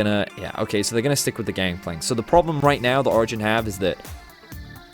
Yeah, okay, so they're gonna stick with the Gangplank. So the problem right now that Origen have is that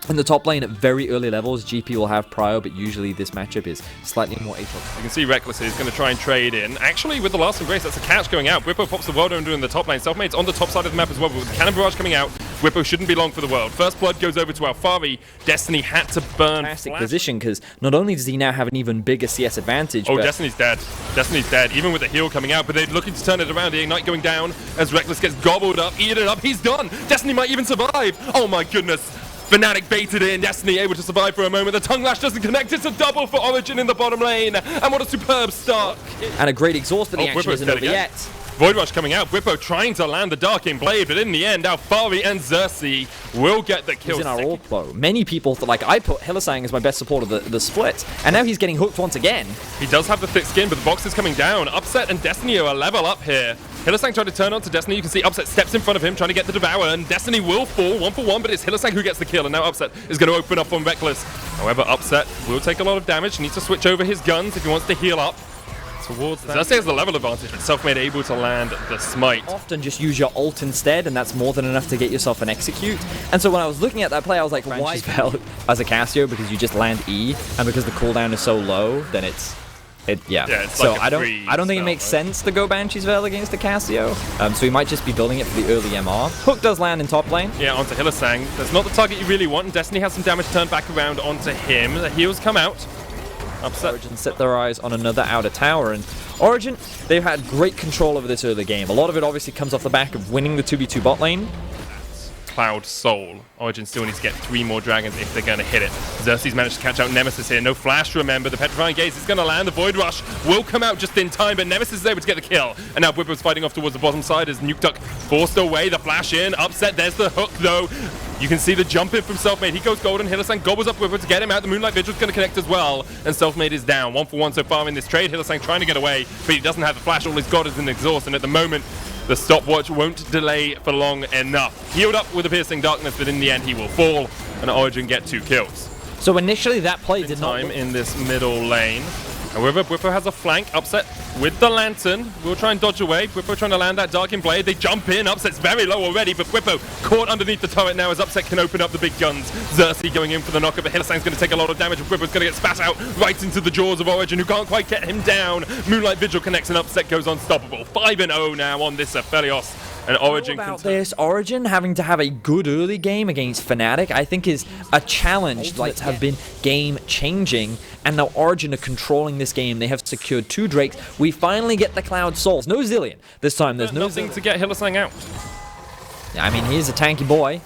in the top lane at very early levels, GP will have prio, but usually this matchup is slightly more atopic. You can see Reckless is going to try and trade in. Actually, with the last embrace, that's a catch going out. Whippo pops the world under in the top lane. Selfmade's on the top side of the map as well, but with the Cannon Barrage coming out, Whippo shouldn't be long for the world. First blood goes over to Alfari. Destiny had to burn. Fantastic position, because not only does he now have an even bigger CS advantage, but Destiny's dead. Destiny's dead, even with the heal coming out, but they're looking to turn it around. The Ignite going down as Reckless gets gobbled up, eaten up. He's done. Destiny might even survive. Oh my goodness. Fnatic baited in, Destiny able to survive for a moment. The Tongue Lash doesn't connect, it's a double for Origen in the bottom lane. And what a superb start. And a great exhaust, but the action isn't over yet. Void Rush coming out, Whippo trying to land the Darking Blade, but in the end, Alfari and Xerxes will get the kill. He's in our ult flow. Many people thought, like, I put Hylissang as my best support of the split, and now he's getting hooked once again. He does have the thick skin, but the box is coming down. Upset and Destiny are a level up here. Hylissang tried to turn on to Destiny. You can see Upset steps in front of him, trying to get the Devour, and Destiny will fall 1-for-1, but it's Hylissang who gets the kill, and now Upset is going to open up on Reckless. However, Upset will take a lot of damage, needs to switch over his guns if he wants to heal up. Towards that. Xerxes has the level advantage, but Selfmade able to land the smite. Often just use your ult instead, and that's more than enough to get yourself an execute. And so when I was looking at that play, I was like, why spell as a Cassio? Because you just land E, and because the cooldown is so low, then it's so like I don't think it makes sense to go Banshee's Veil against the Cassio. So he might just be building it for the early MR. Hook does land in top lane. Yeah, onto Hylissang. That's not the target you really want, and Destiny has some damage turned back around onto him. The heals come out. Upset. Origen set their eyes on another outer tower, and Origen, they've had great control over this early game. A lot of it obviously comes off the back of winning the 2v2 bot lane. Cloud Soul. Origen still needs to get 3 more dragons if they're going to hit it. Xerxes managed to catch out Nemesis here. No flash, remember. The Petrifying Gaze is going to land. The Void Rush will come out just in time, but Nemesis is able to get the kill. And now Whippo's fighting off towards the bottom side as Nukeduck forced away. The flash in. Upset. There's the hook, though. You can see the jump in from Selfmade. He goes golden. Hylissang gobbles up Whippo to get him out. The Moonlight Vigil's going to connect as well. And Selfmade is down. 1-for-1 so far in this trade. Hylissang trying to get away, but he doesn't have the flash. All he's got is an exhaust. And at the moment, the stopwatch won't delay for long enough. Healed up with a Piercing Darkness, but in the end he will fall, and Origen get 2 kills. So initially that play did not time in this middle lane. However, Whippo has a flank. Upset with the Lantern. We'll try and dodge away. Whippo trying to land that Darking Blade. They jump in. Upset's very low already, but Whippo caught underneath the turret now as Upset can open up the big guns. Xerxes going in for the knockup, but Hylissang's going to take a lot of damage, and Whippo's going to get spat out right into the jaws of Origen, who can't quite get him down. Moonlight Vigil connects, and Upset goes unstoppable. 5-0 now on this Aphelios. And Origen about this, Origen having to have a good early game against Fnatic, I think is a challenge like have been game-changing. And now Origen are controlling this game. They have secured 2 Drakes. We finally get the Cloud Souls. No Zillion. This time there's no nothing to get Hylissang out. I mean, he's a tanky boy.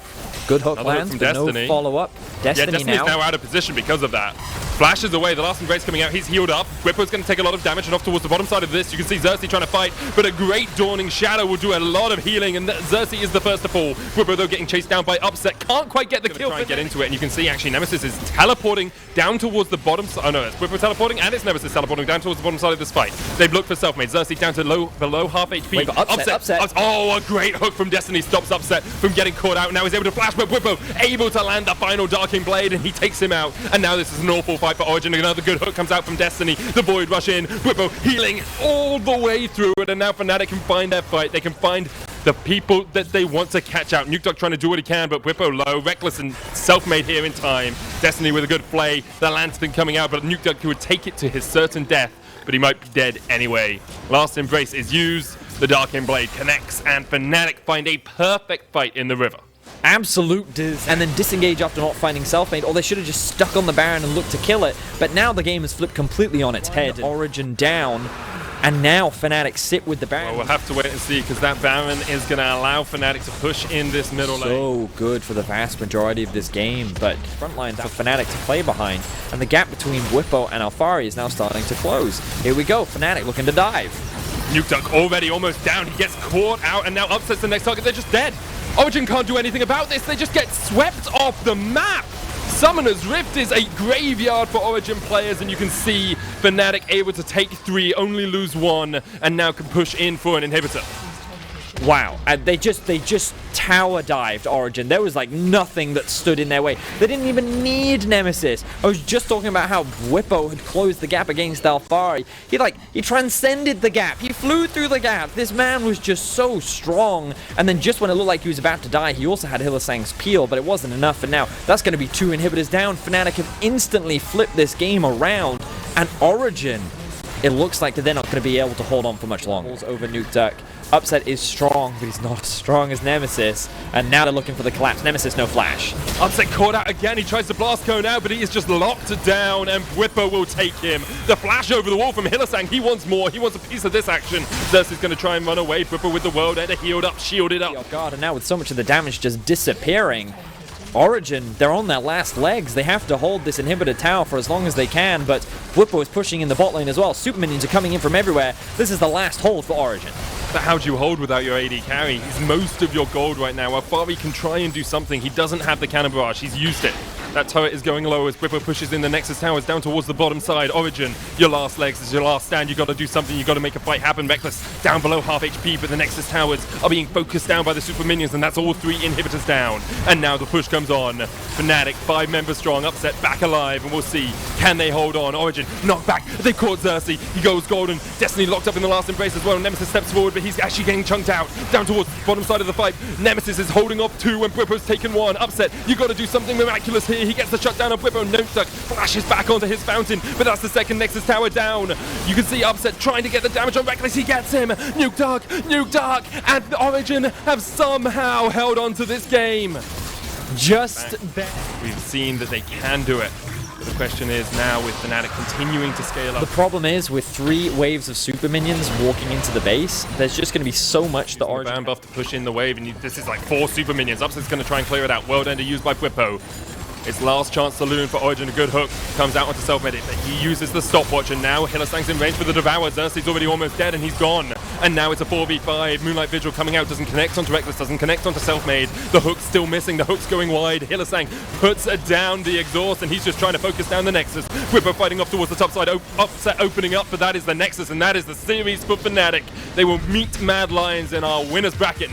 Good hook lands, but no follow-up. Destiny's now out of position because of that. Flashes away, the last embrace coming out, he's healed up. Whippo's going to take a lot of damage and off towards the bottom side of this. You can see Xerxes trying to fight, but a great Dawning Shadow will do a lot of healing, and Xerxes is the first to fall. Whippo, though, getting chased down by Upset. Can't quite get the kill. Try and get into it, and you can see, actually, Nemesis is teleporting down towards the bottom side. Oh, no, it's Whippo teleporting, and it's Nemesis teleporting down towards the bottom side of this fight. They've looked for Selfmade. Xerxes down to below half HP. Wait, Upset. Oh, a great hook from Destiny stops Upset from getting caught out. Now he's able to flash, but Whippo able to land the final Darking Blade, and he takes him out. And now this is an awful fight for Origen. Another good hook comes out from Destiny. The Void Rush in. Whippo healing all the way through it, and now Fnatic can find their fight. They can find the people that they want to catch out. Nukeduck trying to do what he can, but Whippo low. Reckless and Selfmade here in time. Destiny with a good play. The Lantern coming out, but Nukeduck would take it to his certain death, but he might be dead anyway. Last embrace is used. The Darking Blade connects, and Fnatic find a perfect fight in the river. Absolute and then disengage after not finding Selfmade, or they should have just stuck on the Baron and looked to kill it. But now the game has flipped completely on its head. Origen down, and now Fnatic sit with the Baron. Well, we'll have to wait and see, because that Baron is going to allow Fnatic to push in this middle lane. So good for the vast majority of this game, but front line for Fnatic to play behind, and the gap between Whippo and Alfari is now starting to close. Here we go, Fnatic looking to dive. Nukeduck already almost down. He gets caught out, and now Upset's the next target. They're just dead. Origen can't do anything about this. They just get swept off the map. Summoner's Rift is a graveyard for Origen players, and you can see Fnatic able to take 3, only lose 1, and now can push in for an inhibitor. Wow, and they just tower dived Origen. There was like nothing that stood in their way. They didn't even need Nemesis. I was just talking about how Bwipo had closed the gap against Alfari. He transcended the gap. He flew through the gap. This man was just so strong. And then just when it looked like he was about to die, he also had Hylissang's peel, but it wasn't enough. And now that's going to be 2 inhibitors down. Fnatic have instantly flipped this game around, and Origen, it looks like they're not going to be able to hold on for much longer. Over Nukeduck. Upset is strong, but he's not as strong as Nemesis. And now they're looking for the collapse. Nemesis, no flash. Upset caught out again. He tries to blast cone out, but he is just locked down, and Bwipo will take him. The flash over the wall from Hylissang. He wants more. He wants a piece of this action. Xerxes going to try and run away. Bwipo with the World Ender healed up, shielded up. Oh God, and now with so much of the damage just disappearing, Origen, they're on their last legs. They have to hold this inhibitor tower for as long as they can, but Bwipo is pushing in the bot lane as well. Super minions are coming in from everywhere. This is the last hold for Origen. But how do you hold without your AD carry? He's most of your gold right now. Alfari can try and do something. He doesn't have the cannon barrage. He's used it. That turret is going low as Bwipo pushes in the Nexus towers down towards the bottom side. Origen, your last legs is your last stand. You got to do something. You got to make a fight happen. Reckless down below half HP, but the Nexus towers are being focused down by the super minions, and that's all 3 inhibitors down. And now the push comes on. Fnatic, 5 members strong, Upset back alive, and we'll see, can they hold on? Origen, knocked back. They've caught Xerxes. He goes golden. Destiny locked up in the last embrace as well. Nemesis steps forward, but he's actually getting chunked out down towards the bottom side of the fight. Nemesis is holding off 2 when Bwipo's taken 1. Upset, you got to do something miraculous here. He gets the shutdown of Bwipo. Nukeduck flashes back onto his fountain, but that's the second Nexus tower down. You can see Upset trying to get the damage on Reckless. He gets him. Nukeduck, and Origen have somehow held on to this game. We've seen that they can do it. But the question is now with Fnatic continuing to scale up. The problem is with 3 waves of super minions walking into the base, there's just going to be so much that Origen... Ban buff to push in the wave, and this is like 4 super minions. Upset's going to try and clear it out. World Ender used by Bwipo. It's last chance saloon for Origen. A good hook comes out onto self-medic, but he uses the stopwatch, and now Hylissang's in range for the Devour. Xerxes already almost dead, and he's gone. And now it's a 4v5. Moonlight Vigil coming out, doesn't connect onto Reckless, doesn't connect onto Self-Made. The hook's still missing, the hook's going wide. Hylissang puts down the exhaust, and he's just trying to focus down the Nexus. Bwipo fighting off towards the top side. Upset opening up, but that is the Nexus, and that is the series for Fnatic. They will meet Mad Lions in our winner's bracket.